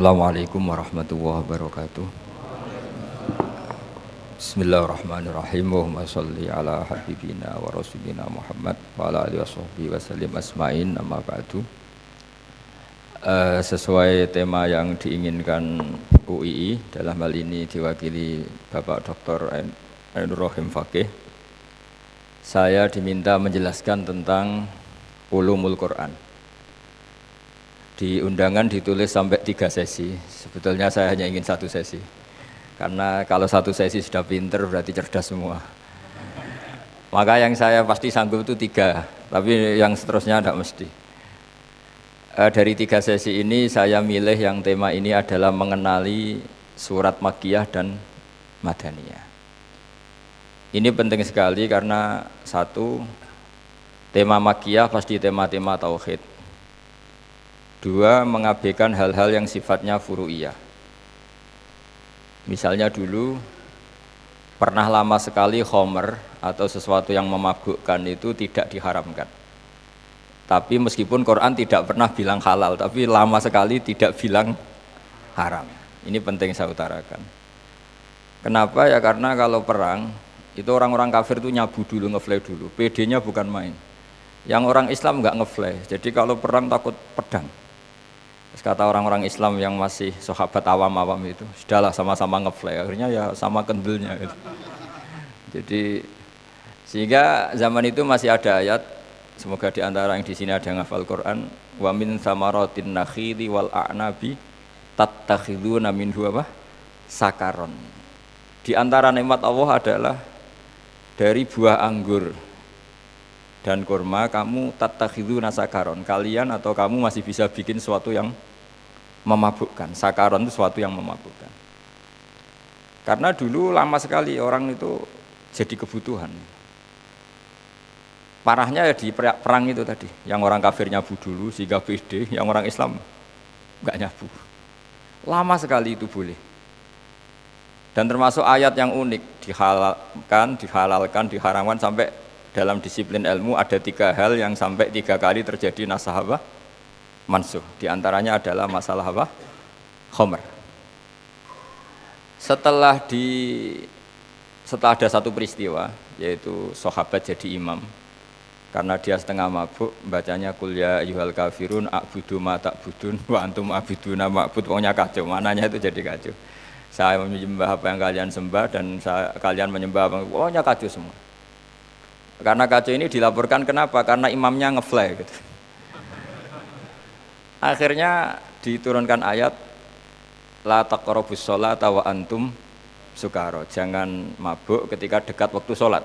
Assalamualaikum warahmatullahi wabarakatuh. Bismillahirrahmanirrahim. Allahumma sholli ala habibina wa rasulina Muhammad wa ala alihi washabbihi wasallim asma'in, amma ba'du. Sesuai tema yang diinginkan UII, dalam hal ini diwakili Bapak Dr. Ainur Rahim Faqih, saya diminta menjelaskan tentang ulumul Quran. Di undangan ditulis sampai 3 sesi. Sebetulnya saya hanya ingin 1 sesi. Karena kalau 1 sesi sudah pinter berarti cerdas semua. Maka yang saya pasti sanggup itu 3, tapi yang seterusnya tidak mesti. Dari 3 sesi ini saya milih yang tema ini adalah mengenali surat Makkiyah dan Madaniyah. Ini penting sekali karena satu, tema Makkiyah pasti tema-tema tauhid. 2, mengabaikan hal-hal yang sifatnya furu'iyah. Misalnya dulu pernah lama sekali khomer atau sesuatu yang memabukkan itu tidak diharamkan. Tapi meskipun Quran tidak pernah bilang halal, tapi lama sekali tidak bilang haram. Ini penting saya utarakan. Kenapa? Ya karena kalau perang itu orang-orang kafir itu nyabu dulu, ngefly dulu. PD-nya bukan main. Yang orang Islam nggak ngefly. Jadi kalau perang takut pedang. Kata orang-orang Islam yang masih sahabat awam-awam itu, sudahlah sama-sama ngefly, akhirnya ya sama kendilnya gitu. Jadi sehingga zaman itu masih ada ayat, semoga di antara yang di sini ada yang hafal Quran, wa min samaratin nakhili wal a'nabi tattakhiduna minhu apa? Sakaron. Di antara nikmat Allah adalah dari buah anggur dan kurma kamu tattakhiduna sakaron, kalian atau kamu masih bisa bikin sesuatu yang memabukkan. Sakaron itu sesuatu yang memabukkan. Karena dulu lama sekali orang itu jadi kebutuhan. Parahnya ya di perang itu tadi, yang orang kafir nyabu dulu sehingga PD, yang orang Islam enggak nyabu. Lama sekali itu boleh. Dan termasuk ayat yang unik, dihalalkan, diharamkan, sampai dalam disiplin ilmu ada 3 hal yang sampai 3 kali terjadi nasakh apa? Mansuh. Di antaranya adalah masalah apa? Khomer. Setelah ada satu peristiwa, yaitu sahabat jadi imam. Karena dia setengah mabuk, bacanya kul ya ayyuhal kafirun a'budu ma ta'budun wa antum a'buduna ma'bud. Pokoknya kacau, mananya itu jadi kacau. Saya menyembah apa yang kalian sembah dan kalian menyembah apa, pokoknya kacau semua. Karena kacau ini dilaporkan kenapa? Karena imamnya ngefly gitu. Akhirnya diturunkan ayat la taqrabus sholata wa antum sukara. Jangan mabuk ketika dekat waktu sholat.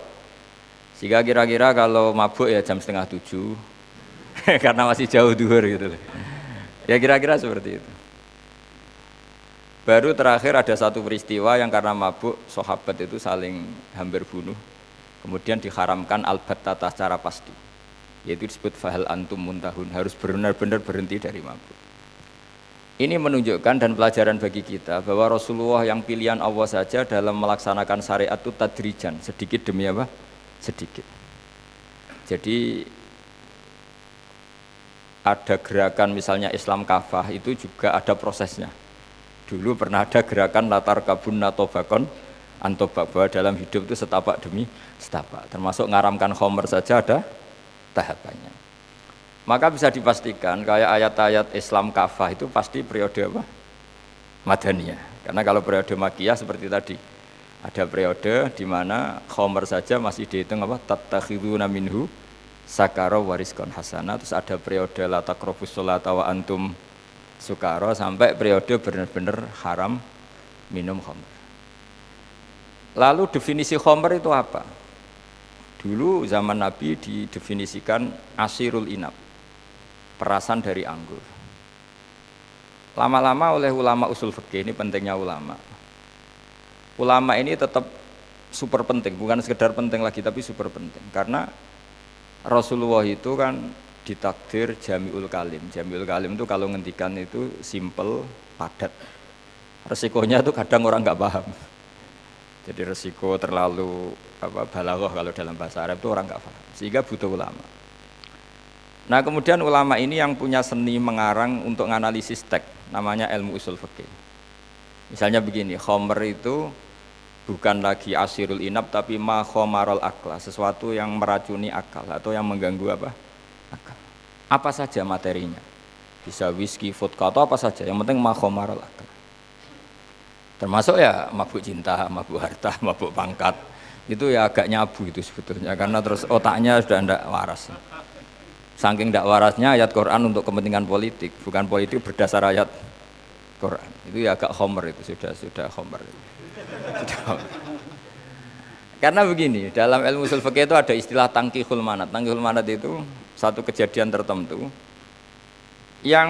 Sehingga kira-kira kalau mabuk ya jam 6:30 karena masih jauh duhur gitu. Ya kira-kira seperti itu. Baru terakhir ada satu peristiwa yang karena mabuk sahabat itu saling hampir bunuh. Kemudian diharamkan al-battata secara pasti, yaitu disebut fahal antum muntahun, harus benar-benar berhenti dari mabuk. Ini menunjukkan dan pelajaran bagi kita bahwa Rasulullah yang pilihan Allah saja dalam melaksanakan syariat itu tadrijan, sedikit demi apa? Sedikit. Jadi ada gerakan misalnya Islam kafah itu juga ada prosesnya. Dulu pernah ada gerakan latar kabun natobakon antobak, bahwa dalam hidup itu setapak demi setapak, termasuk ngaramkan khomer saja ada tahapannya. Maka bisa dipastikan kayak ayat-ayat Islam kafah itu pasti periode apa? Madaniyah. Karena kalau periode Makkiyah seperti tadi, ada periode di mana khomer saja masih dihitung apa? Tattakhiduna minhu sakara warizqan hasanah. Terus ada periode la taqrabus sholata wa antum sukara, sampai periode benar-benar haram minum khomer. Lalu definisi khomer itu apa? Dulu zaman Nabi didefinisikan asirul inab, perasan dari anggur. Lama-lama oleh ulama usul fikih, ini pentingnya ulama. Ulama ini tetap super penting, bukan sekedar penting lagi tapi super penting. Karena Rasulullah itu kan ditakdir jami'ul kalim. Jami'ul kalim itu kalau ngendikan itu simple, padat. Resikonya itu kadang orang nggak paham. Jadi resiko terlalu balaghah kalau dalam bahasa Arab itu orang nggak paham, sehingga butuh ulama. Nah kemudian ulama ini yang punya seni mengarang untuk menganalisis teks. namanya ilmu usul fikih. Misalnya begini, khomer itu bukan lagi asirul inab tapi ma khomarol akla, sesuatu yang meracuni akal atau yang mengganggu apa? Akal. Apa saja materinya, bisa whisky, vodka atau apa saja, yang penting ma khomarol akla. Termasuk ya mabuk cinta, mabuk harta, mabuk pangkat, itu ya agak nyabu itu sebetulnya, karena terus otaknya sudah tidak waras. Saking tidak warasnya ayat Quran untuk kepentingan politik, bukan politik berdasar ayat Quran. Itu ya agak homer itu, sudah homer. Karena begini, dalam ilmu ushul fikih itu ada istilah tangkihul manat. Tangkihul manat itu satu kejadian tertentu yang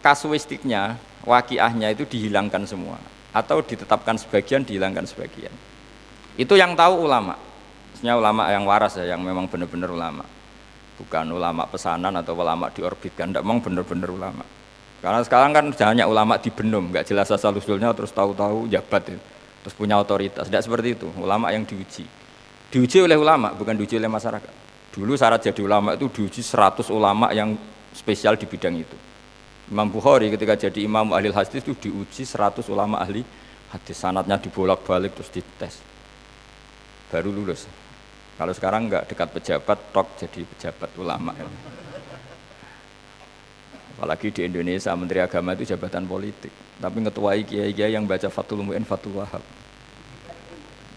kasuistiknya, waqiahnya itu dihilangkan semua atau ditetapkan sebagian, dihilangkan sebagian. Itu yang tahu ulama. Maksudnya ulama yang waras ya, yang memang benar-benar ulama. Bukan ulama pesanan atau ulama diorbitkan, tidak, memang benar-benar ulama. Karena sekarang kan hanya ulama dibenum, nggak jelas asal usulnya, terus tahu-tahu jabat itu, terus punya otoritas. Tidak seperti itu, ulama yang diuji oleh ulama, bukan diuji oleh masyarakat. Dulu syarat jadi ulama itu diuji 100 ulama yang spesial di bidang itu. Imam Bukhari ketika jadi imam ahli hadis itu diuji 100 ulama ahli hadis, sanadnya dibolak-balik terus dites, baru lulus. Kalau sekarang enggak, dekat pejabat, tok jadi pejabat ulama. Apalagi di Indonesia, Menteri Agama itu jabatan politik. Tapi ngetuai kiai-kiai yang baca Fathul Mu'in, Fathul Wahab.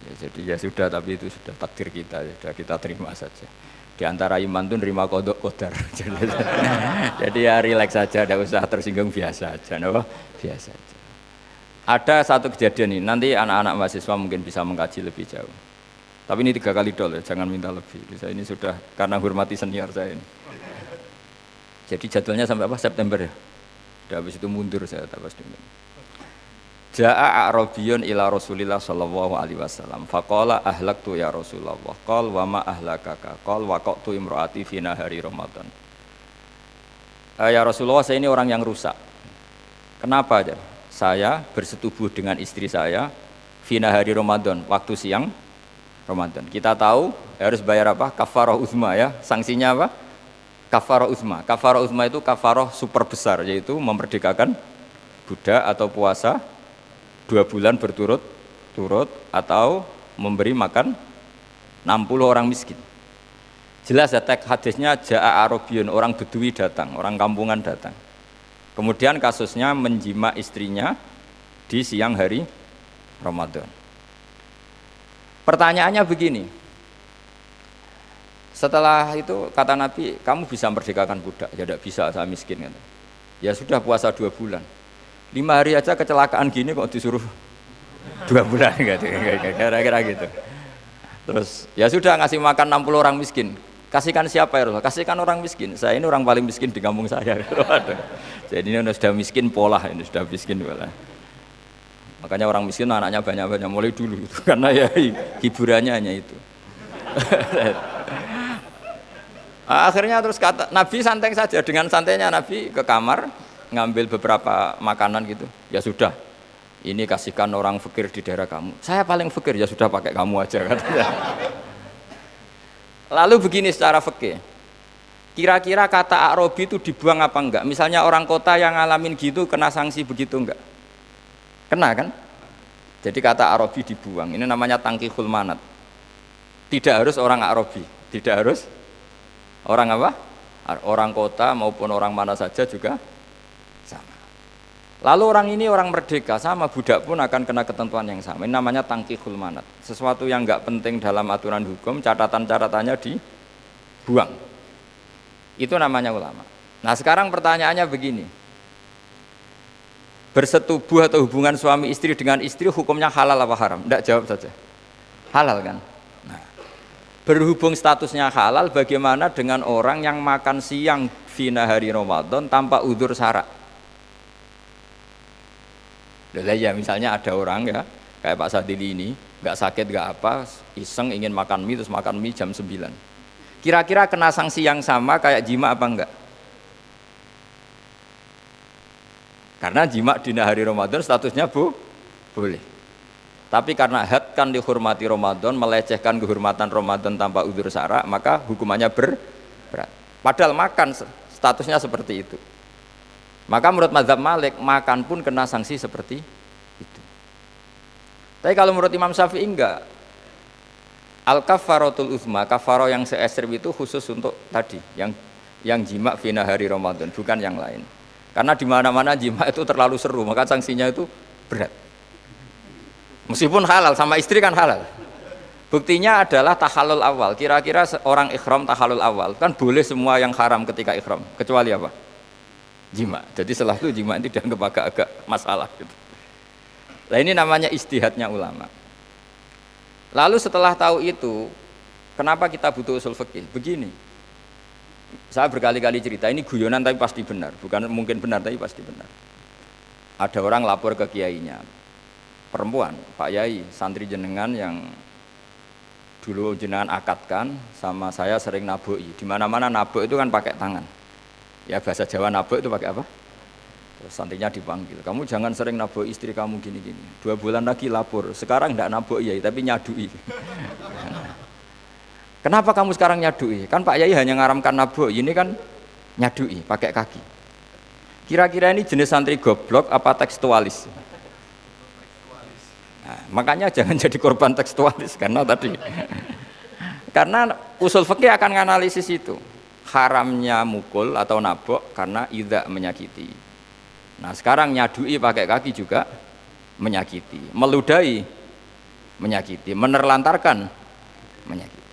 Ya, jadi ya sudah, tapi itu sudah takdir kita, sudah kita terima saja. Di antara iman itu nerima kodok kodar. Jadi ya rileks saja, tidak usah tersinggung, biasa aja. No? Biasa aja. Ada satu kejadian ini, nanti anak-anak mahasiswa mungkin bisa mengkaji lebih jauh. Tapi ini 3 kali dol ya, jangan minta lebih. Saya ini sudah karena hormati senior saya ini. Jadi jadwalnya sampai apa? September ya. Dan habis itu mundur saya tapas dulu. Ja'a A'rabiyun ila Rasulillah sallallahu alaihi wasallam. Faqala ahlaktu ya Rasulullah. Qal wa ma ahlakaka? Qal waqatu imraati fi nahari Ramadan. Ya Rasulullah, saya ini orang yang rusak. Kenapa aja? Saya bersetubuh dengan istri saya fi nahari Ramadan, waktu siang Ramadan. Kita tahu harus bayar apa? Kafarah uzma ya. Sanksinya apa? Kafarah uzma. Kafarah uzma itu kafarah super besar, yaitu memerdekakan budak atau puasa 2 bulan berturut-turut atau memberi makan 60 orang miskin. Jelas ya, teks hadisnya Ja'a Arabiyun, orang Bedui datang, orang kampungan datang. Kemudian kasusnya menjima istrinya di siang hari Ramadan. Pertanyaannya begini, setelah itu kata Nabi, kamu bisa merdekakan budak? Ya tidak bisa, saya miskin. Kan? Ya sudah, puasa 2 bulan. 5 hari aja kecelakaan gini kok disuruh 2 bulan, kira-kira gitu. Terus ya sudah, ngasih makan 60 orang miskin. Kasihkan siapa ya Rasulullah? Kasihkan orang miskin. Saya ini orang paling miskin di kampung saya. Jadi ini sudah miskin pola, ini sudah miskin pola. Makanya orang miskin anaknya banyak-banyak mulai dulu itu, karena ya hiburannya hanya itu. Akhirnya terus kata Nabi santai saja, dengan santainya Nabi ke kamar ngambil beberapa makanan gitu. Ya sudah, ini kasihkan orang fakir di daerah kamu. Saya paling fakir, ya sudah pakai kamu aja katanya. Lalu begini secara fikih, kira-kira kata A'rabi itu dibuang apa enggak? Misalnya orang kota yang ngalamin gitu kena sanksi begitu enggak? Kena kan? Jadi kata A'rabi dibuang. Ini namanya tangkihul manat. Tidak harus orang A'rabi, tidak harus orang apa? Orang kota maupun orang mana saja juga sama. Lalu orang ini orang merdeka, sama budak pun akan kena ketentuan yang sama. Ini namanya tangkihul manat. Sesuatu yang enggak penting dalam aturan hukum, catatan-catatannya dibuang. Itu namanya ulama. Nah sekarang pertanyaannya begini, bersetubuh atau hubungan suami istri dengan istri hukumnya halal apa haram? Tidak, jawab saja. Halal kan? Nah, berhubung statusnya halal, bagaimana dengan orang yang makan siang fina hari Ramadan tanpa udzur syara? Ya misalnya ada orang ya, kayak Pak Sadili ini, nggak sakit nggak apa, iseng ingin makan mie, terus makan mie jam 9. Kira-kira kena sanksi yang sama kayak jima apa enggak? Karena jima di hari Ramadan statusnya boleh. Tapi karena had kan dihormati Ramadan, melecehkan kehormatan Ramadan tanpa udzur syara, maka hukumannya berat. Padahal makan statusnya seperti itu. Maka menurut mazhab Malik, makan pun kena sanksi seperti itu. Tapi kalau menurut Imam Syafi'i enggak. Al-kafaratul uzma, kafarah yang se-ekstrim itu khusus untuk tadi, yang jima fi nahari Ramadan, bukan yang lain. Karena di mana-mana jima itu terlalu seru, maka sanksinya itu berat. Meskipun halal, sama istri kan halal. Buktinya adalah tahallul awal. Kira-kira orang ikhram tahallul awal, kan boleh semua yang haram ketika ikhram, kecuali apa? Jima. Jadi setelah itu jima itu dianggap agak-agak masalah gitu. Nah ini namanya ijtihadnya ulama. Lalu setelah tahu itu, kenapa kita butuh usul fikih? Begini, saya berkali-kali cerita, ini guyonan tapi pasti benar, bukan mungkin benar tapi pasti benar. Ada orang lapor ke kiainya, perempuan, Pak Yai, santri jenengan yang dulu jenengan akadkan sama saya sering naboi. Di mana-mana nabok itu kan pakai tangan. Ya bahasa Jawa nabok itu pakai apa? Terus santrinya dipanggil, kamu jangan sering nabok istri kamu gini-gini. 2 bulan lagi lapor, sekarang enggak nabok Yai tapi nyadui. Kenapa kamu sekarang nyadui? Kan Pak Yai hanya ngaramkan nabok, ini kan nyadui pakai kaki. Kira-kira ini jenis santri goblok apa tekstualis? Nah, makanya jangan jadi korban tekstualis karena tadi. Karena usul fikih akan menganalisis itu. Haramnya mukul atau nabok karena idza menyakiti. Nah sekarang nyadui pakai kaki juga menyakiti, meludahi menyakiti, menerlantarkan menyakiti.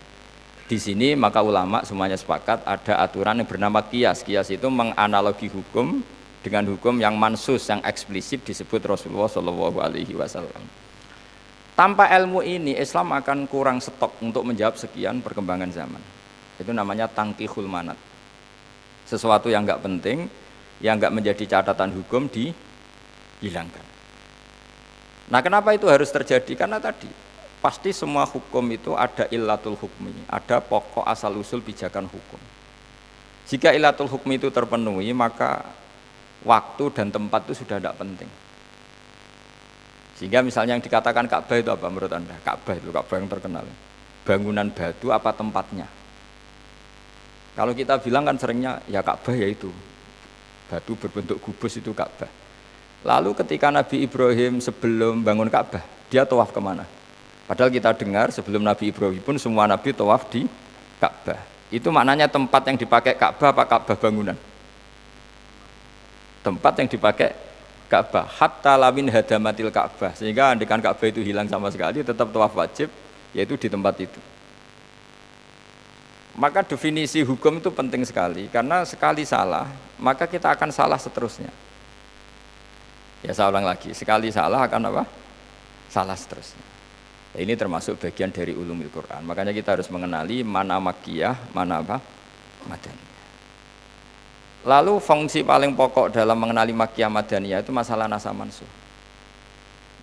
Di sini maka ulama semuanya sepakat ada aturan yang bernama qiyas. Qiyas itu menganalogi hukum dengan hukum yang mansus, yang eksplisit disebut Rasulullah SAW. Tanpa ilmu ini Islam akan kurang stok untuk menjawab sekian perkembangan zaman. Itu namanya tangkihul manat. Sesuatu yang enggak penting, yang enggak menjadi catatan hukum dihilangkan. Nah kenapa itu harus terjadi? Karena tadi pasti semua hukum itu ada illatul hukmi, ada pokok asal usul pijakan hukum. Jika illatul hukmi itu terpenuhi, maka waktu dan tempat itu sudah tidak penting. Sehingga misalnya yang dikatakan Ka'bah itu apa menurut Anda? Ka'bah itu Ka'bah yang terkenal. Bangunan batu apa tempatnya? Kalau kita bilang kan seringnya ya Ka'bah yaitu batu berbentuk kubus itu Ka'bah. Lalu ketika Nabi Ibrahim sebelum bangun Ka'bah, dia tawaf kemana? Padahal kita dengar sebelum Nabi Ibrahim pun semua Nabi tawaf di Ka'bah. Itu maknanya tempat yang dipakai Ka'bah apa Ka'bah bangunan? Tempat yang dipakai Ka'bah. Hatta lamin hadamatil Ka'bah. Sehingga andikan Ka'bah itu hilang sama sekali, tetap tawaf wajib, yaitu di tempat itu. Maka definisi hukum itu penting sekali, karena sekali salah, maka kita akan salah seterusnya. Ya saya ulang lagi, sekali salah akan apa? Salah seterusnya. Ini termasuk bagian dari ulumul Quran. Makanya kita harus mengenali mana makkiyah, mana apa? Madaniyah. Lalu fungsi paling pokok dalam mengenali makkiyah madaniyah itu masalah nasa mansuh.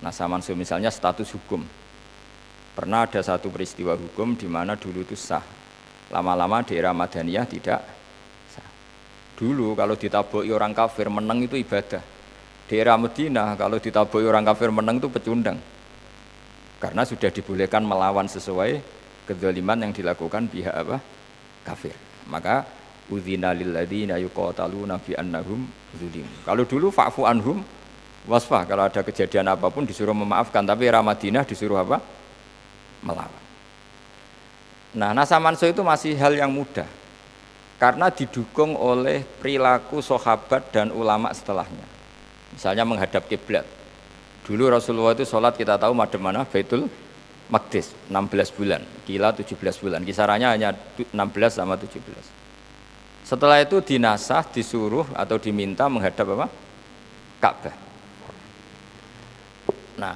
Nasa mansuh misalnya status hukum. Pernah ada satu peristiwa hukum di mana dulu itu sah. Lama-lama di era Madaniyah tidak sah. Dulu kalau ditaboki orang kafir menang itu ibadah. Di era Madinah kalau ditaboki orang kafir menang itu pecundang. Karena sudah dibolehkan melawan sesuai kezaliman yang dilakukan pihak apa? Kafir. Maka udzina lil ladzina yuqataluna bi annahum zulim. Kalau dulu fa'fu anhum wasfah, kalau ada kejadian apapun disuruh memaafkan, tapi era Madinah disuruh apa? Melawan. Nah, nasa mansuh itu masih hal yang mudah karena didukung oleh perilaku sahabat dan ulama setelahnya. Misalnya menghadap kiblat. Dulu Rasulullah itu sholat kita tahu madhep mana? Baitul Maqdis 16 bulan, kila 17 bulan. Kisarannya hanya 16 sama 17. Setelah itu dinasah, disuruh atau diminta menghadap apa? Ka'bah. Nah,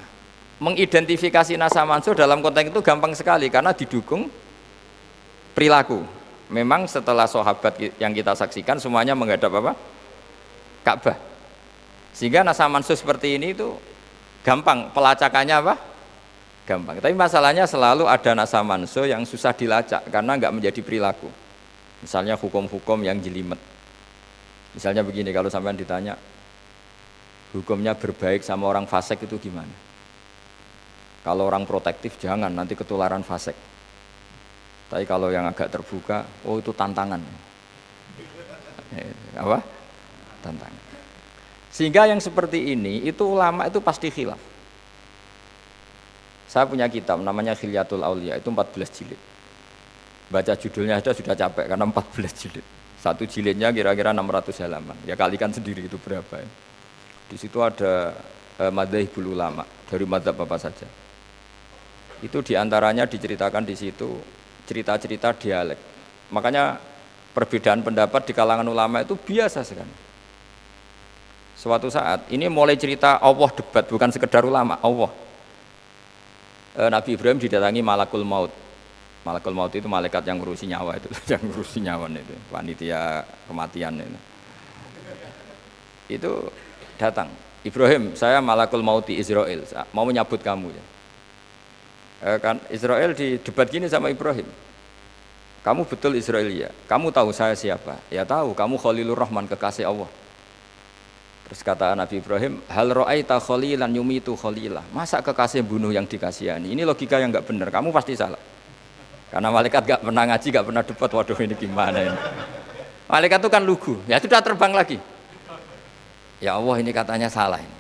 mengidentifikasi nasa mansuh dalam konteks itu gampang sekali karena didukung perilaku. Memang setelah sahabat yang kita saksikan semuanya menghadap apa? Ka'bah. Sehingga nasa mansuh seperti ini itu gampang, pelacakannya apa? Gampang. Tapi masalahnya selalu ada nasa mansuh yang susah dilacak karena enggak menjadi perilaku. Misalnya hukum-hukum yang jelimet. Misalnya begini, kalau sampean ditanya hukumnya berbaik sama orang fasik itu gimana? Kalau orang protektif jangan, nanti ketularan fasik. Tapi kalau yang agak terbuka, oh itu tantangan. Apa? Tantangan. Sehingga yang seperti ini itu ulama itu pasti khilaf. Saya punya kitab namanya Khilyatul Aulia, itu 14 jilid. Baca judulnya aja sudah capek karena 14 jilid. Satu jilidnya kira-kira 600 halaman. Ya kalikan sendiri itu berapa ya. Di situ ada madzhabul ulama dari madzhab apa saja. Itu diantaranya diceritakan di situ cerita-cerita dialek. Makanya perbedaan pendapat di kalangan ulama itu biasa sekali. Suatu saat ini mulai cerita Allah debat, bukan sekedar ulama, Allah. Nabi Ibrahim didatangi malakul maut. Malakul maut itu malaikat yang ngurusi nyawa itu, yang ngurusi nyawa itu, panitia kematian itu. Itu datang, Ibrahim, saya malakul maut di Israel, mau menyambut kamu ya. Kan Israel di debat gini sama Ibrahim. Kamu betul Israelia, kamu tahu saya siapa? Ya tahu, kamu Khalilur Rahman, kekasih Allah. Terus kata Nabi Ibrahim, hal ra'aita khalilan yumitu khalilah. Masa kekasih bunuh yang dikasihani? Ini logika yang enggak benar, kamu pasti salah. Karena malaikat enggak pernah ngaji, enggak pernah debat, waduh ini gimana ini. Malaikat itu kan lugu, ya sudah terbang lagi. Ya Allah ini katanya salah ini.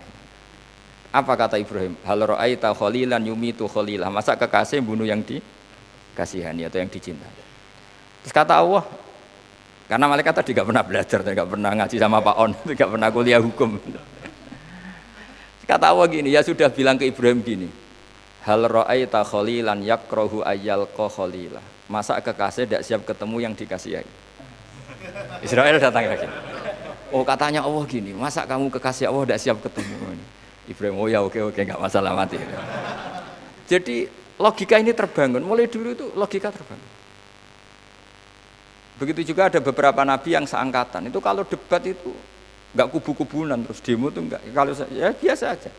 Apa kata Ibrahim? Hal ra'aita khalilan yumitu khalilah. Masa kekasih bunuh yang dikasihani atau yang dicintai? Terus kata Allah, karena malaikat tadi nggak pernah belajar, nggak pernah ngaji sama Pak On, nggak pernah kuliah hukum. Kata Allah gini, ya sudah bilang ke Ibrahim gini, hal ra'aita khalilan yakrahu ayyalqa khalilah. Masa kekasih tidak siap ketemu yang dikasihi? Israel datang lagi. Oh katanya Allah gini, masa kamu kekasih Allah tidak siap ketemu? Ibrahim, oh ya oke nggak masalah mati. Jadi logika ini terbangun, mulai dulu itu logika terbangun. Begitu juga ada beberapa nabi yang seangkatan. Itu kalau debat itu enggak kubu-kubunan terus demo itu enggak. Kalau ya biasa aja.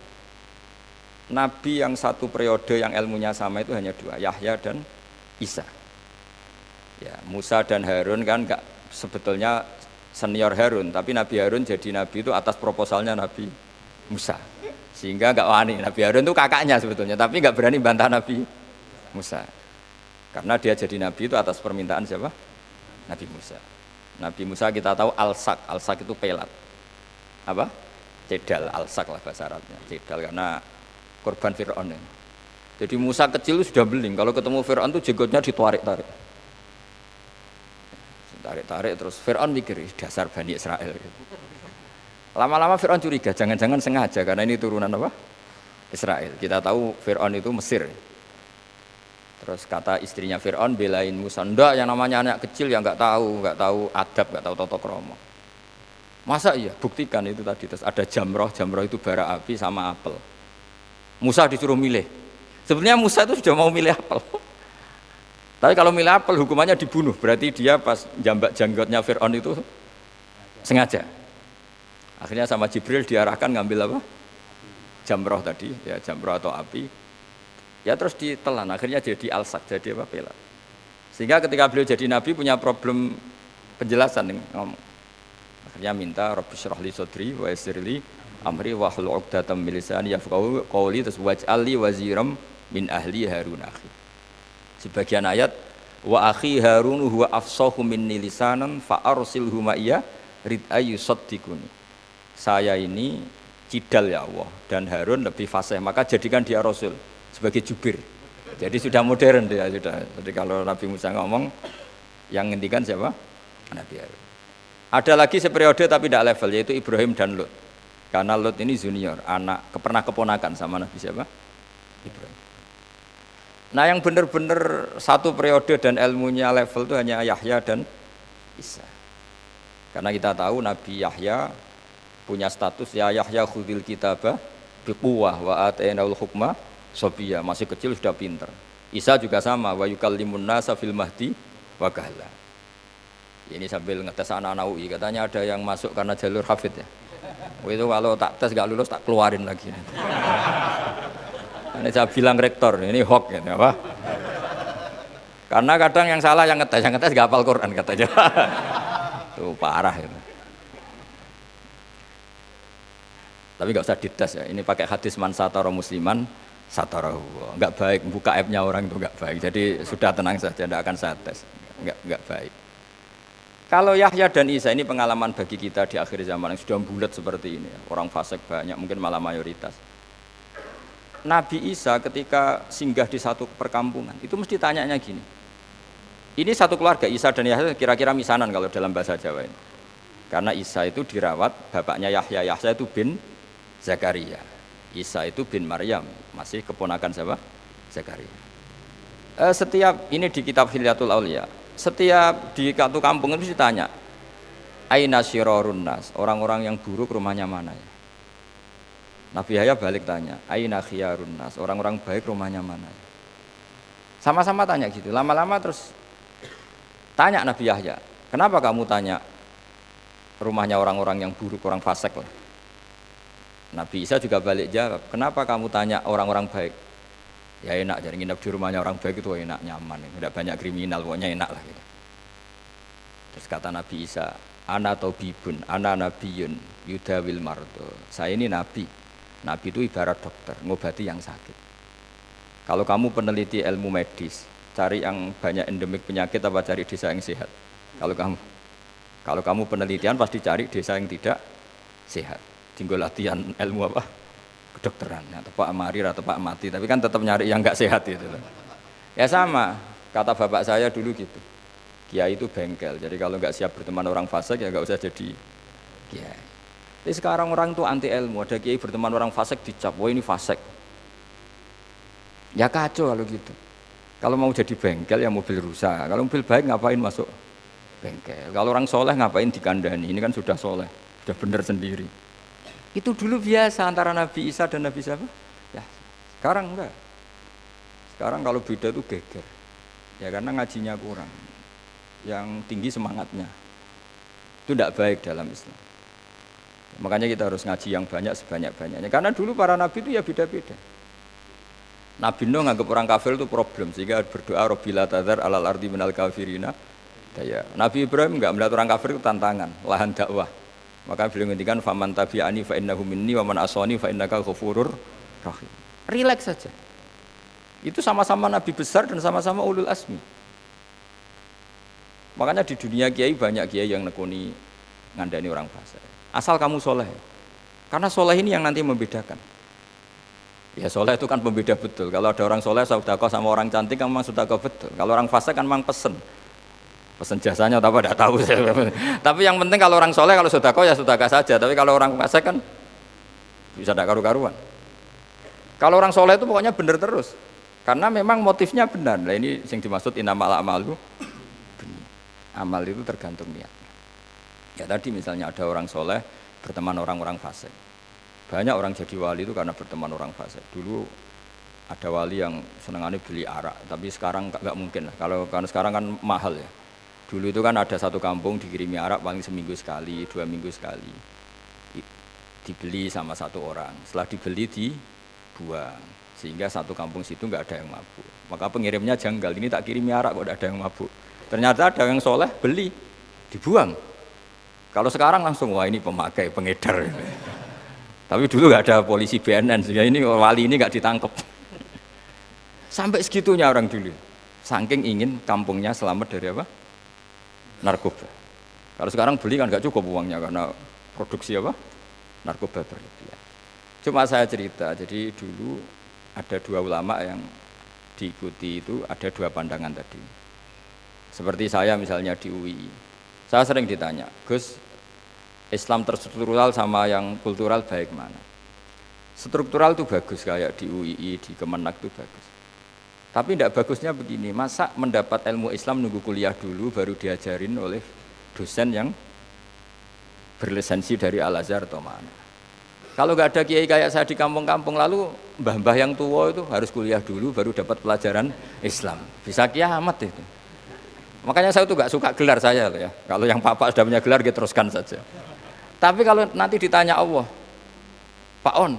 Nabi yang satu periode yang ilmunya sama itu hanya dua, Yahya dan Isa. Ya, Musa dan Harun kan enggak sebetulnya senior Harun, tapi Nabi Harun jadi nabi itu atas proposalnya Nabi Musa. Sehingga enggak wani. Nabi Harun itu kakaknya sebetulnya, tapi enggak berani bantah Nabi Musa. Karena dia jadi nabi itu atas permintaan siapa? Nabi Musa. Nabi Musa kita tahu al-sak itu pelat. Apa? Cedal, al-sak lah bahasa Arabnya. Cedal karena korban Fir'aun. Jadi Musa kecil sudah beling. Kalau ketemu Fir'aun itu jenggotnya ditarik-tarik. Tarik-tarik terus Fir'aun mikir, dasar Bani Israel. Lama-lama Fir'aun curiga, jangan-jangan sengaja karena ini turunan apa? Israel. Kita tahu Fir'aun itu Mesir. Terus kata istrinya Fir'aun belain Musa, ndak yang namanya anak kecil yang nggak tahu adab, nggak tahu tata krama. Masa iya? Buktikan itu tadi. Terus ada jamroh itu bara api sama apel. Musa disuruh milih. Sebenarnya Musa itu sudah mau milih apel. Tapi kalau milih apel hukumannya dibunuh. Berarti dia pas jambak janggotnya Fir'aun itu sengaja. Akhirnya sama Jibril diarahkan ngambil apa? Jamroh tadi, ya jamroh atau api. Ya terus ditelan, akhirnya jadi al-sak, jadi apa pelat. Sehingga ketika beliau jadi nabi punya problem penjelasan ngomong. Akhirnya minta Rabbi syrah li sadri wa yassir li amri wa hlul 'uqdatam min lisani yafqahu qawli terus waj'al li waziram min ahli Harun akhi. Sebagian ayat wa akhi Harun huwa afsahu minni lisanan fa arsilhu ma'iyya rid ayyusaddiquni. Saya ini kidal ya Allah dan Harun lebih fasih, maka jadikan dia rasul sebagai jubir. Jadi sudah modern dia sudah. Jadi kalau Nabi Musa ngomong yang ngendikan siapa? Nabi Harun. Ada lagi seperiode tapi tidak level yaitu Ibrahim dan Lut. Karena Lut ini junior, anak pernah keponakan sama Nabi siapa? Ibrahim. Nah, yang benar-benar satu periode dan ilmunya level itu hanya Yahya dan Isa. Karena kita tahu Nabi Yahya punya status ya Yahya khudil kitabah biquwah wa atainaul hukma Sobiya, masih kecil sudah pinter. Isa juga sama, wa yukallimun nasa fil mahdi wa kahla. Ini sambil ngetes anak-anak UI, katanya ada yang masuk karena jalur hafid ya. Itu kalau tak tes gak lulus tak keluarin lagi. Ini saya bilang rektor, ini hoax ya, apa? Karena kadang yang salah yang ngetes gak hafal Quran katanya. Tuh parah itu. Tapi gak usah dites ya, ini pakai hadis man satara musliman satarahu, enggak baik buka aibnya orang itu enggak baik. Jadi sudah tenang saja, tidak akan saya tes, enggak baik. Kalau Yahya dan Isa ini pengalaman bagi kita di akhir zaman yang sudah bulat seperti ini. Orang fasik banyak, mungkin malah mayoritas. Nabi Isa ketika singgah di satu perkampungan, itu mesti tanyanya gini. Ini satu keluarga, Isa dan Yahya kira-kira misanan kalau dalam bahasa Jawa ini. Karena Isa itu dirawat, bapaknya Yahya itu bin Zakaria. Isa itu bin Maryam, masih keponakan siapa? Zakaria. Setiap, ini di kitab Hilyatul Aulia, setiap di satu kampung itu ditanya, aina syirarun nas, orang-orang yang buruk rumahnya mana ya? Nabi Yahya balik tanya, aina khiyarun nas, orang-orang baik rumahnya mana ya? Sama-sama tanya gitu, lama-lama terus tanya Nabi Yahya, kenapa kamu tanya rumahnya orang-orang yang buruk, orang fasik lah? Nabi Isa juga balik jawab, kenapa kamu tanya orang-orang baik? Ya enak, jadi nginep di rumahnya orang baik itu enak, nyaman, tidak banyak kriminal, pokoknya enak lah gitu. Terus kata Nabi Isa, ana tabibun, ana nabiyun, yudawil mardo. Saya ini nabi. Nabi itu ibarat dokter, ngobati yang sakit. Kalau kamu peneliti ilmu medis, cari yang banyak endemik penyakit apa cari desa yang sehat? Kalau kamu penelitian pasti cari desa yang tidak sehat. Tinggal latihan ilmu apa? Kedokteran, atau Pak Amarir atau Pak Mati, tapi kan tetap nyari yang nggak sehat itu. Ya sama, kata bapak saya dulu gitu. Kiai itu bengkel, jadi kalau nggak siap berteman orang fasik ya nggak usah jadi kiai. Tapi sekarang orang itu anti ilmu, ada kiai berteman orang fasik dicap, wah ini fasik. Ya kacau kalau gitu. Kalau mau jadi bengkel ya mobil rusak, kalau mobil baik ngapain masuk bengkel? Kalau orang soleh ngapain dikandani? Ini kan sudah soleh, sudah benar sendiri. Itu dulu biasa antara Nabi Isa dan Nabi siapa? Ya, sekarang enggak. Sekarang kalau beda itu geger. Ya karena ngajinya kurang. Yang tinggi semangatnya. Itu tidak baik dalam Islam. Makanya kita harus ngaji yang banyak sebanyak-banyaknya. Karena dulu para nabi itu ya beda-beda. Nabi Nuh nganggap orang kafir itu problem, sehingga berdoa Rabbila tadzar alal ardi minal kafirina. Ya, Nabi Ibrahim enggak melihat orang kafir itu tantangan, lahan dakwah. Maka beliau ngendikan faman tabi'ani fa innahu minni wa man asani fa innaka ghafurur rahim. Relax saja. Itu sama-sama nabi besar dan sama-sama ulul asmi. Makanya di dunia kiai banyak kiai yang nekuni ngandani orang fasik. Asal kamu soleh. Karena soleh ini yang nanti membedakan. Ya soleh itu kan pembeda betul. Kalau ada orang soleh sedekah sama orang cantik kan memang sedekah betul. Kalau orang fasik kan memang pesen jasanya atau apa tidak tahu. Tapi yang penting kalau orang soleh kalau sedekah ya sedekah saja. Tapi kalau orang fasik kan bisa tidak karu-karuan. Kalau orang soleh itu pokoknya benar terus. Karena memang motifnya benar. Nah ini yang dimaksud innamal a'malu. Amal itu tergantung niat. Ya tadi misalnya ada orang soleh berteman orang-orang fasik. Banyak orang jadi wali itu karena berteman orang fasik. Dulu ada wali yang senangannya beli arak, tapi sekarang nggak mungkin lah. Karena sekarang kan mahal ya. Dulu itu kan ada satu kampung dikirimi arak paling seminggu sekali, 2 minggu sekali. Dibeli sama satu orang. Setelah dibeli dibuang. Sehingga satu kampung situ nggak ada yang mabuk. Maka pengirimnya janggal, ini tak kirimi arak kok ada yang mabuk. Ternyata ada yang soleh beli, dibuang. Kalau sekarang langsung wah ini pemakai, pengedar. Tapi dulu nggak ada polisi BNN, sehingga ini wali ini nggak ditangkap. Sampai segitunya orang dulu. Saking ingin kampungnya selamat dari apa? Narkoba. Kalau sekarang beli kan nggak cukup uangnya karena produksi apa? Narkoba berlebihan. Cuma saya cerita, jadi dulu ada 2 ulama yang diikuti itu ada 2 pandangan tadi. Seperti saya misalnya di UI, saya sering ditanya, Gus, Islam terstruktural sama yang kultural baik mana? Struktural itu bagus kayak di UII, di Kemenak itu bagus. Tapi tidak bagusnya begini, masa mendapat ilmu Islam nunggu kuliah dulu baru diajarin oleh dosen yang berlisensi dari Al-Azhar atau mana. Kalau nggak ada kiai kayak saya di kampung-kampung, lalu mbah-mbah yang tua itu harus kuliah dulu baru dapat pelajaran Islam. Bisa kiamat itu. Makanya saya tuh nggak suka gelar saya ya. Kalau yang Pak sudah punya gelar, kita teruskan saja. Tapi kalau nanti ditanya Allah, Pak On,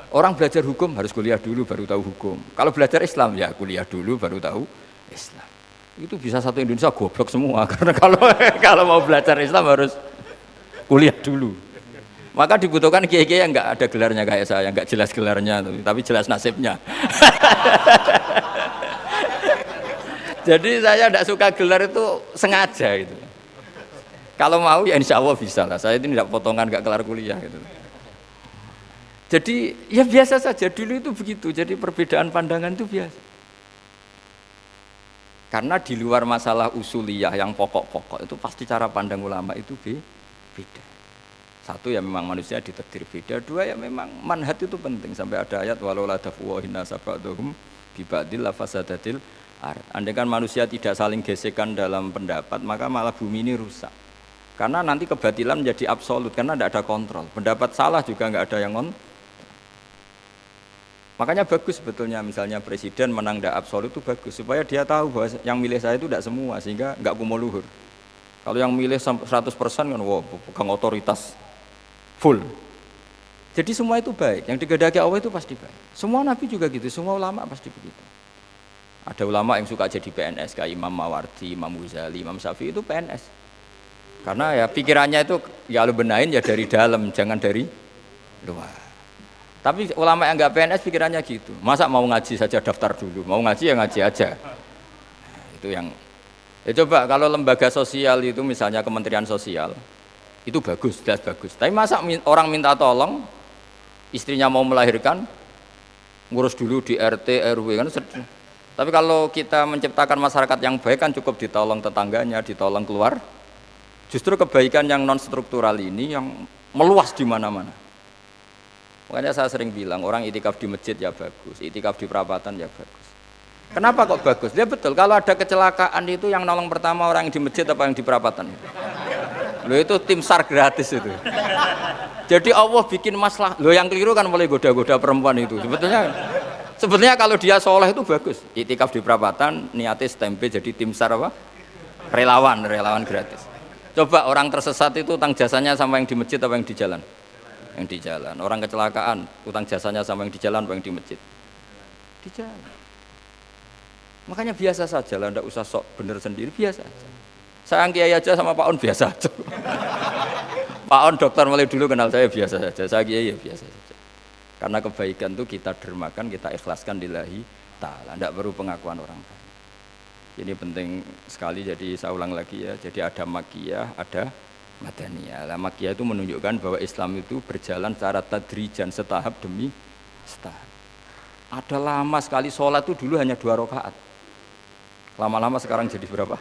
orang belajar hukum harus kuliah dulu baru tahu hukum. Kalau belajar Islam ya kuliah dulu baru tahu Islam. Itu bisa satu Indonesia goblok semua karena kalau mau belajar Islam harus kuliah dulu. Maka dibutuhkan kiai-kiai yang nggak ada gelarnya kayak saya, nggak jelas gelarnya, tapi jelas nasibnya. Jadi saya tidak suka gelar itu sengaja itu. Kalau mau ya insya Allah bisa lah. Saya ini tidak potongan, nggak kelar kuliah gitu. Jadi ya biasa saja dulu itu begitu. Jadi perbedaan pandangan itu biasa. Karena di luar masalah usuliyah yang pokok-pokok itu pasti cara pandang ulama itu beda. Satu ya memang manusia ditakdir beda. Dua ya memang manhaj itu penting. Sampai ada ayat walau la dafuwa hinna sabadhum bibadil lafasadatil ard. Andai kan manusia tidak saling gesekan dalam pendapat, maka malah bumi ini rusak. Karena nanti kebatilan menjadi absolut, karena tidak ada kontrol. Pendapat salah juga nggak ada yang Makanya bagus sebetulnya misalnya presiden menang tidak absolut itu bagus, supaya dia tahu bahwa yang milih saya itu tidak semua, sehingga nggak kumuluhur. Kalau yang milih 100% kan, wow, pegang otoritas full. Jadi semua itu baik, yang digedaki Allah itu pasti baik. Semua nabi juga gitu, semua ulama pasti begitu. Ada ulama yang suka jadi PNS, kayak Imam Mawardi, Imam Ghazali, Imam Syafi'i itu PNS. Karena ya pikirannya itu ya lu benain ya dari dalam, jangan dari luar. Tapi ulama yang enggak PNS pikirannya gitu. Masa mau ngaji saja daftar dulu, mau ngaji ya ngaji aja. Nah, itu yang coba kalau lembaga sosial itu misalnya Kementerian Sosial itu bagus, jelas bagus. Tapi masa orang minta tolong istrinya mau melahirkan ngurus dulu di RT RW kan sedih. Tapi kalau kita menciptakan masyarakat yang baik kan cukup ditolong tetangganya, ditolong keluar. Justru kebaikan yang non struktural ini yang meluas di mana-mana. Makanya saya sering bilang orang itikaf di masjid ya bagus, itikaf di perapatan ya bagus. Kenapa kok bagus? Dia betul. Kalau ada kecelakaan itu yang nolong pertama orang yang di masjid apa yang di perapatan? Loh itu tim SAR gratis itu. Jadi Allah bikin masalah. Loh yang keliru kan mulai goda-goda perempuan itu. Sebetulnya kalau dia soleh itu bagus. Itikaf di perapatan, niatnya stempel jadi tim SAR apa? Relawan gratis. Coba orang tersesat itu utang jasanya sama yang di masjid apa yang di jalan? Yang di jalan. Orang kecelakaan, utang jasanya sama yang di jalan apa yang di masjid? Di jalan. Makanya biasa saja lah, tidak usah sok bener sendiri, biasa aja. Saya kiai aja sama Pak On biasa aja. Pak On dokter mulai dulu kenal saya biasa saja, saya kiai ya biasa saja. Karena kebaikan itu kita dermakan, kita ikhlaskan lillahi ta'ala, tidak perlu pengakuan orang lain. Ini penting sekali, jadi saya ulang lagi ya, jadi ada makiyah, ada madaniyah. Nah, makiyah itu menunjukkan bahwa Islam itu berjalan secara tadrijan, setahap demi setahap. Ada lama sekali sholat itu dulu hanya 2 rakaat. Lama-lama sekarang jadi berapa?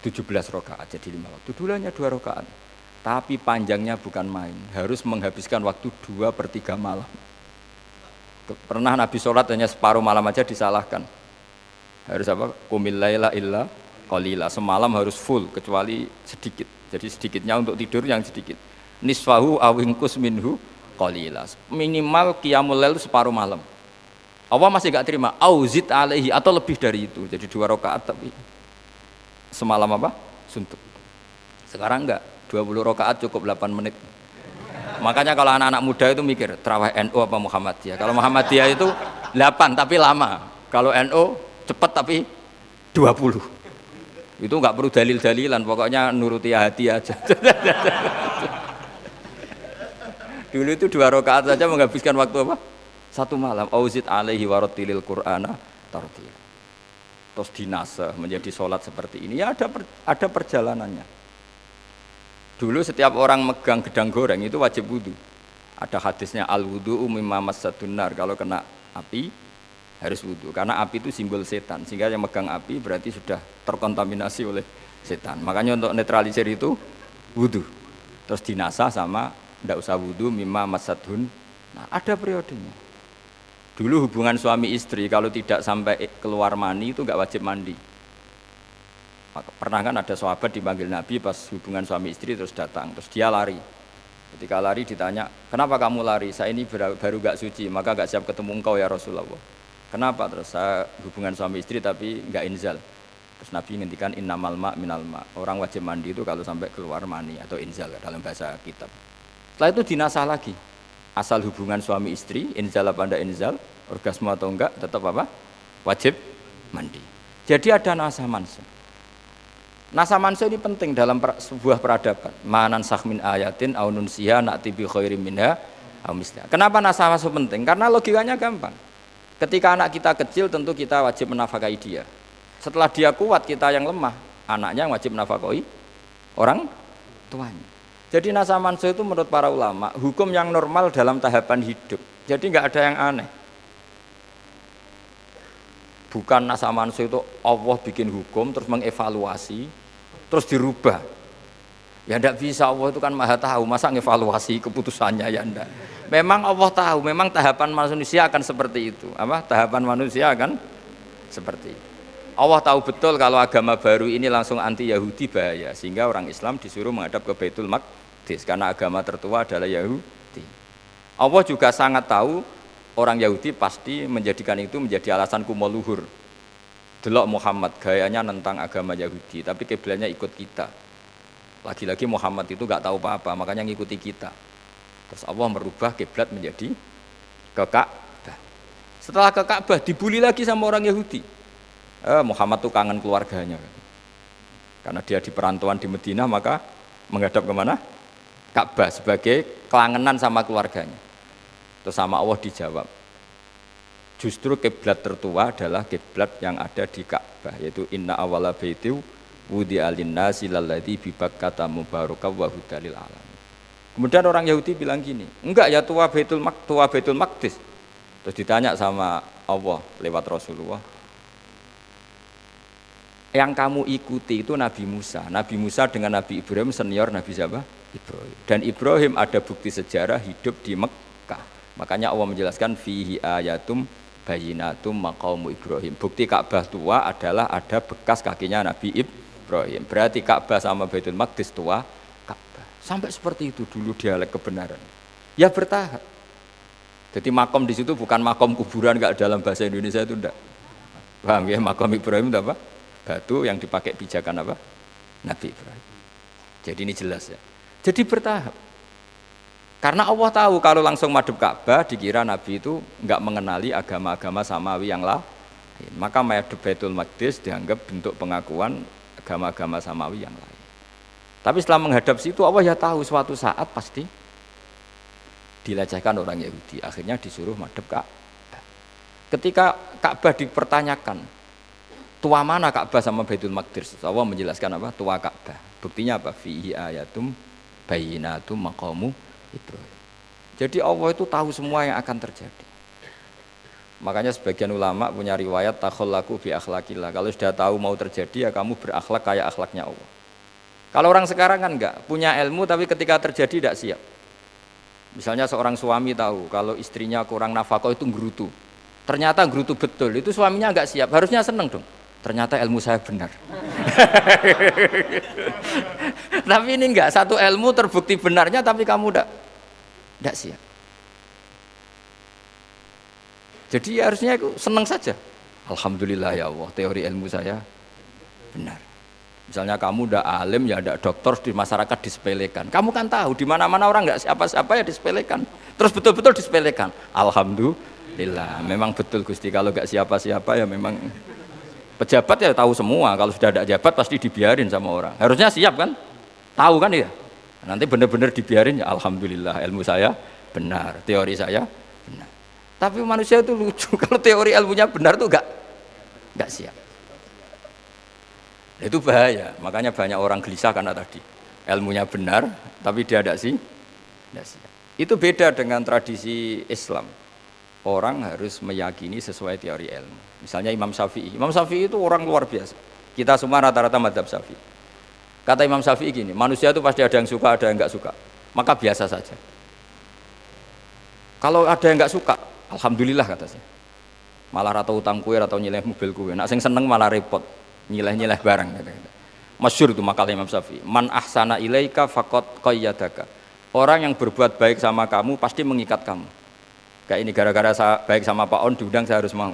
17 rakaat, jadi 5 waktu. Dulu hanya 2 rakaat. Tapi panjangnya bukan main, harus menghabiskan waktu 2/3 malam. Pernah Nabi sholat hanya separuh malam aja disalahkan. Harus apa? Qumil laila illa qalila. Semalam harus full kecuali sedikit. Jadi sedikitnya untuk tidur yang sedikit. Nisfahu awingkus minhu qalila. Minimal qiyamul lail separuh malam. Allah masih enggak terima auzid alaihi atau lebih dari itu. Jadi 2 rakaat tapi semalam apa? Suntuk. Sekarang enggak, 20 rakaat cukup 8 menit. Makanya kalau anak-anak muda itu mikir tarawih NU apa Muhammadiyah. Kalau Muhammadiyah itu 8 tapi lama. Kalau NU cepat tapi 20. Itu enggak perlu dalil-dalilan, pokoknya nuruti hati aja. Dulu itu 2 rakaat saja menghabiskan waktu apa? 1 malam. Auzid alaihi warattilil Qur'ana tartila. Terus dinasah menjadi sholat seperti ini. Ya ada perjalanannya. Dulu setiap orang megang gedang goreng itu wajib wudu. Ada hadisnya al-wudu'u mimma massatun nar, kalau kena api harus wudu, karena api itu simbol setan, sehingga yang megang api berarti sudah terkontaminasi oleh setan. Makanya untuk netralisir itu wudu. Terus dinasah sama tidak usah wudu mimma massatun. Nah, ada periodenya. Dulu hubungan suami istri kalau tidak sampai keluar mani itu enggak wajib mandi. Pernah kan ada sahabat dipanggil Nabi pas hubungan suami istri terus datang, terus dia lari. Ketika lari ditanya, kenapa kamu lari? Saya ini baru enggak suci, maka enggak siap ketemu engkau ya Rasulullah. Kenapa? Terus saya hubungan suami istri tapi enggak inzal. Terus Nabi ngendikan innamal ma minal ma. Orang wajib mandi itu kalau sampai keluar mani atau inzal dalam bahasa kitab. Setelah itu dinasah lagi. Asal hubungan suami istri, inzal apa enggak inzal, orgasme atau enggak, tetap apa? Wajib mandi. Jadi ada nasah mansuh. Nasah mansuh ini penting dalam sebuah peradaban. Manan sahmin ayatin au nunsiha na'ti bi khairim minha au misliha. Kenapa nasah mansuh penting? Karena logikanya gampang. Ketika anak kita kecil tentu kita wajib menafkahi dia. Setelah dia kuat kita yang lemah, anaknya yang wajib menafkahi orang tuanya. Jadi nasa mansuh itu menurut para ulama hukum yang normal dalam tahapan hidup. Jadi nggak ada yang aneh. Bukan nasa mansuh itu Allah bikin hukum terus mengevaluasi terus dirubah. Ya tidak bisa, Allah itu kan maha tahu, masa ngevaluasi keputusannya ya enggak. Memang Allah tahu, memang tahapan manusia akan seperti itu. Apa? Tahapan manusia akan seperti itu. Allah tahu betul kalau agama baru ini langsung anti Yahudi bahaya, sehingga orang Islam disuruh menghadap ke Baitul Maqdis karena agama tertua adalah Yahudi. Allah juga sangat tahu orang Yahudi pasti menjadikan itu menjadi alasan kumo luhur. Delok Muhammad gayanya tentang agama Yahudi, tapi kiblatnya ikut kita. Lagi-lagi Muhammad itu nggak tahu apa-apa, makanya ngikuti kita. Terus Allah merubah kiblat menjadi ke Ka'bah. Setelah ke Ka'bah dibully lagi sama orang Yahudi. Muhammad tuh kangen keluarganya. Karena dia di perantauan di Madinah, maka menghadap kemana? Ka'bah sebagai kelangenan sama keluarganya. Terus sama Allah dijawab. Justru kiblat tertua adalah kiblat yang ada di Ka'bah, yaitu inna awwala baitiu wudi alinnasi lalladzi bi Bakkata mubarakah wa hudalil alamin. Kemudian orang Yahudi bilang gini, enggak ya tua Baitul Maqdis. Terus ditanya sama Allah lewat Rasulullah, yang kamu ikuti itu Nabi Musa. Nabi Musa dengan Nabi Ibrahim senior Nabi siapa? Ibrahim. Dan Ibrahim ada bukti sejarah hidup di Mekah. Makanya Allah menjelaskan fihi ayatum bayyinatum maqamu Ibrahim. Bukti Ka'bah tua adalah ada bekas kakinya Nabi Ibrahim. Berarti Ka'bah sama Baitul Maqdis tua Ka'bah. Sampai seperti itu dulu dialek kebenaran. Ya bertahap. Jadi makom di situ bukan makom kuburan, enggak dalam bahasa Indonesia itu enggak. Paham ya? Makom Ibrahim itu apa? Batu yang dipakai pijakan apa? Nabi Ibrahim. Jadi ini jelas ya. Jadi bertahap. Karena Allah tahu kalau langsung madhep Ka'bah dikira Nabi itu enggak mengenali agama-agama samawi yang lain. Maka madhep Baitul Maqdis dianggap bentuk pengakuan agama-agama samawi yang lain. Tapi setelah menghadap situ Allah ya tahu suatu saat pasti dilecehkan orang Yahudi. Akhirnya disuruh madhep Ka'bah. Ketika Ka'bah dipertanyakan, tua mana Ka'bah sama Baitul Maqdis? Allah menjelaskan apa? Tua Ka'bah. Buktinya apa? Fihi ayatum bayyinatum maqamu Ibrahim. Jadi Allah itu tahu semua yang akan terjadi. Makanya sebagian ulama punya riwayat takhallaku bi akhlaqillah. Kalau sudah tahu mau terjadi ya kamu berakhlak kayak akhlaknya Allah. Kalau orang sekarang kan enggak, punya ilmu tapi ketika terjadi tidak siap. Misalnya seorang suami tahu kalau istrinya kurang nafkah itu gerutu. Ternyata gerutu betul, itu suaminya enggak siap. Harusnya seneng dong. Ternyata ilmu saya benar. Tapi ini enggak, satu ilmu terbukti benarnya tapi kamu enggak siap. Jadi harusnya aku senang saja. Alhamdulillah ya Allah, teori ilmu saya benar. Misalnya kamu udah alim ya ada dokter di masyarakat disepelekan. Kamu kan tahu di mana-mana orang enggak siapa-siapa ya disepelekan. Terus betul-betul disepelekan. Alhamdulillah, memang betul Gusti kalau enggak siapa-siapa ya memang pejabat ya tahu semua. Kalau sudah ada jabat pasti dibiarin sama orang. Harusnya siap kan? Tahu kan ya? Nanti benar-benar dibiarin ya alhamdulillah ilmu saya benar, teori saya benar. Tapi manusia itu lucu kalau teori ilmunya benar tuh enggak siap. Itu bahaya. Makanya banyak orang gelisah karena tadi ilmunya benar tapi dia enggak siap. Itu beda dengan tradisi Islam. Orang harus meyakini sesuai teori ilmu. Misalnya Imam Syafi'i. Imam Syafi'i itu orang luar biasa. Kita semua rata-rata mazhab Syafi'i. Kata Imam Syafi'i gini, manusia itu pasti ada yang suka, ada yang enggak suka. Maka biasa saja. Kalau ada yang enggak suka, alhamdulillah kata saya. Malah atau utang kue atau nyileh mobil kue. Nak sing seneng malah repot, nyileh-nyileh barang kata. Masyhur itu makalah Imam Syafi'i. Man ahsana ilaika faqad qayyadaka. Orang yang berbuat baik sama kamu pasti mengikat kamu. Kayak ini gara-gara saya baik sama Pak On diundang saya harus mau.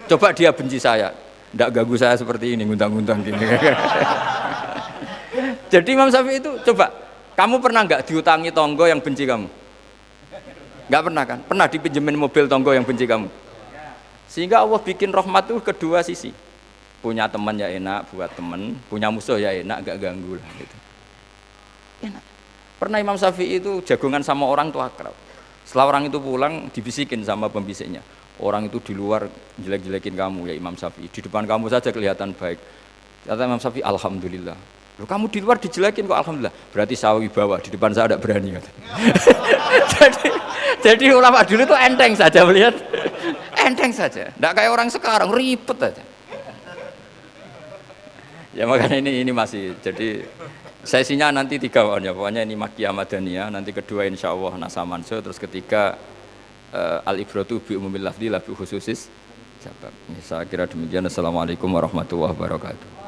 Coba dia benci saya, ndak ganggu saya seperti ini, ngundang-ngundang gini. Jadi Imam Syafi'i itu coba, kamu pernah nggak diutangi tonggo yang benci kamu? Nggak pernah kan? Pernah dipinjemin mobil tonggo yang benci kamu? Sehingga Allah bikin rahmat itu kedua sisi. Punya teman ya enak buat teman, punya musuh ya enak, nggak ganggu lah gitu. Enak. Pernah Imam Syafi'i itu jagongan sama orang tua akrab. Setelah orang itu pulang dibisikin sama pembisiknya. Orang itu di luar jelek-jelekin kamu ya Imam Syafi'i. Di depan kamu saja kelihatan baik. Kata Imam Syafi'i, alhamdulillah. Loh, kamu di luar dijelekin kok alhamdulillah. Berarti saya wibawa, di depan saya tidak berani. jadi ulama dulu itu enteng saja melihat. Enteng saja. Tidak kayak orang sekarang ribet aja. Ya makanya ini masih jadi sesinya nanti 3 ya, pokoknya ini Makkiyah Madaniyah, nanti kedua insya Allah Nasa Manso, terus ketiga Al-Ibratu bi umumil lafzi la bi khususis sebab. Saya kira demikian. Assalamualaikum warahmatullahi wabarakatuh.